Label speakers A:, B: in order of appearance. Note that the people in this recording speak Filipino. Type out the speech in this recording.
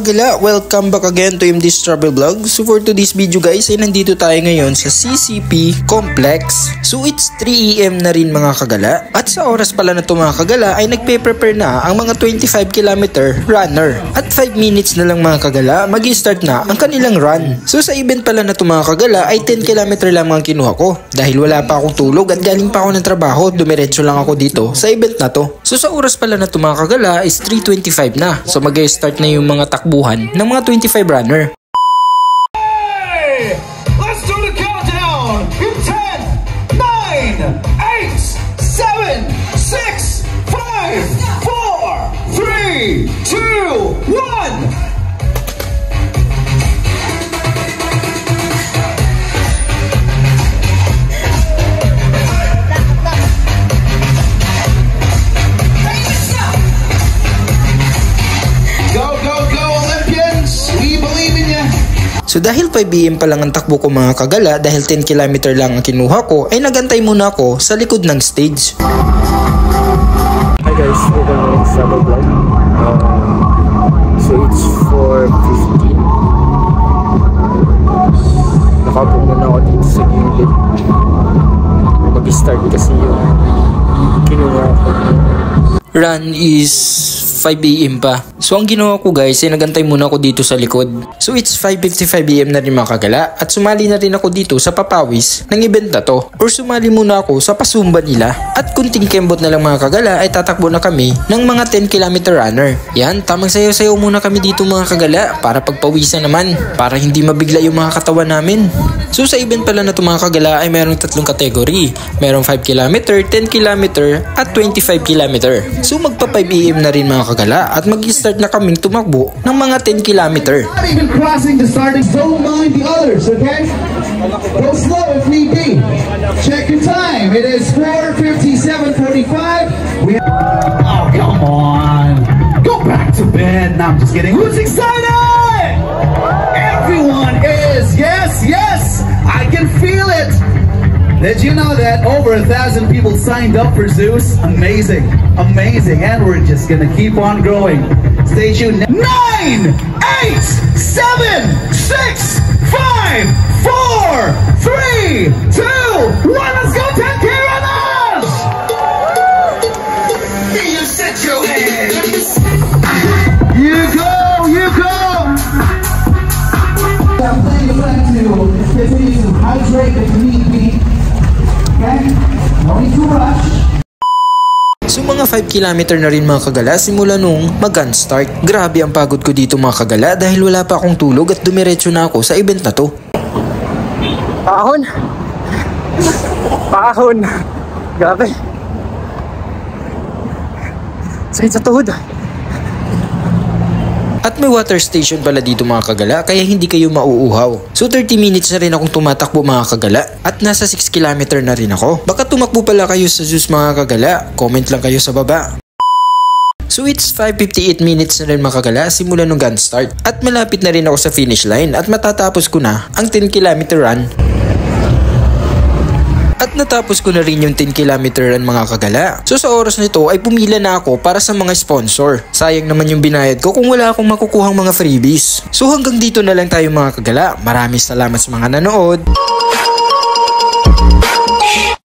A: kagala, welcome back again to MD's Travel Vlog. So for today's video guys, ay nandito tayo ngayon sa CCP Complex. So it's 3 AM na rin mga kagala. At sa oras pala na ito mga kagala ay nagpe-prepare na ang mga 25 km runner. At 5 minutes na lang mga kagala, mag-start na ang kanilang run. So sa event pala na ito mga kagala ay 10 km lang ang kinuha ko. Dahil wala pa akong tulog at galing pa ako ng trabaho, dumiretso lang ako dito sa event na to. So sa oras pala na ito mga kagala is 3:25 na. So mag-start na yung mga takbuhan ng mga 25 runner.
B: Hey! Let's do the countdown in 10, 9, 8, 7, 6, 5, 4, 3, 2, 1.
A: So dahil 5 AM pa lang ang takbo ko mga kagala, dahil 10 km lang ang kinuha ko, ay nagantay muna ako sa likod ng stage.
C: Hi guys, welcome to Travel Vlog. So it's 4:15. Nakaupo muna ako dito sa gilid. Mag-start kasi yung kinuha ko.
A: Run is 5 AM pa. So ang ginawa ko guys ay nagantay muna ako dito sa likod. So it's 5:55 AM na rin mga kagala at sumali na rin ako dito sa papawis ng event na to. Or sumali muna ako sa pasumba nila. At kunting kembot na lang mga kagala ay tatakbo na kami ng mga 10 km runner. Yan, tamang sayaw-sayaw muna kami dito mga kagala para pagpawisan naman. Para hindi mabigla yung mga katawan namin. So sa event pala na ito mga kagala ay mayroong 3 kategory. Mayroong 5 km, 10 km at 25 km. So magpa 5 AM na rin mga kagala at mag-start na kaming tumakbo ng mga 10 km.
B: Not even crossing the starting, don't mind the others, okay? Go slow if need be. Check your time. It is 4:57:45. Oh, come on. Go back to bed. No, I'm just kidding. Who's excited? Everyone is. Yes, yes. I can feel it. Did you know that over 1,000 people signed up for Zeus? Amazing, amazing, and we're just gonna keep on growing. Stay tuned. 9, 8, 7, 6, 5, 4, 3, 2, 1. Let's go, 10K runners! You set your hands. You go, you go. I'm playing the plan to continue to hydrate if need be. Okay? No need to rush.
A: So mga 5 km na rin mga kagala simula nung mag-gun start. Grabe ang pagod ko dito mga kagala dahil wala pa akong tulog at dumiretso na ako sa event na to.
C: Pahon! Pahon! Grabe! Sakit sa tuhod.
A: At may water station pala dito mga kagala kaya hindi kayo mauuhaw. So 30 minutes na rin akong tumatakbo mga kagala at nasa 6 km na rin ako. Baka tumakbo pala kayo sa Zeus mga kagala, comment lang kayo sa baba. So it's 5:58 minutes na rin mga kagala simula nung gun start. At malapit na rin ako sa finish line at matatapos ko na ang 10 km run. At natapos ko na rin yung 10 km run mga kagala. So sa oras nito ay pumila na ako para sa mga sponsor. Sayang naman yung binayad ko kung wala akong makukuhang mga freebies. So hanggang dito na lang tayo mga kagala. Maraming salamat sa mga nanood.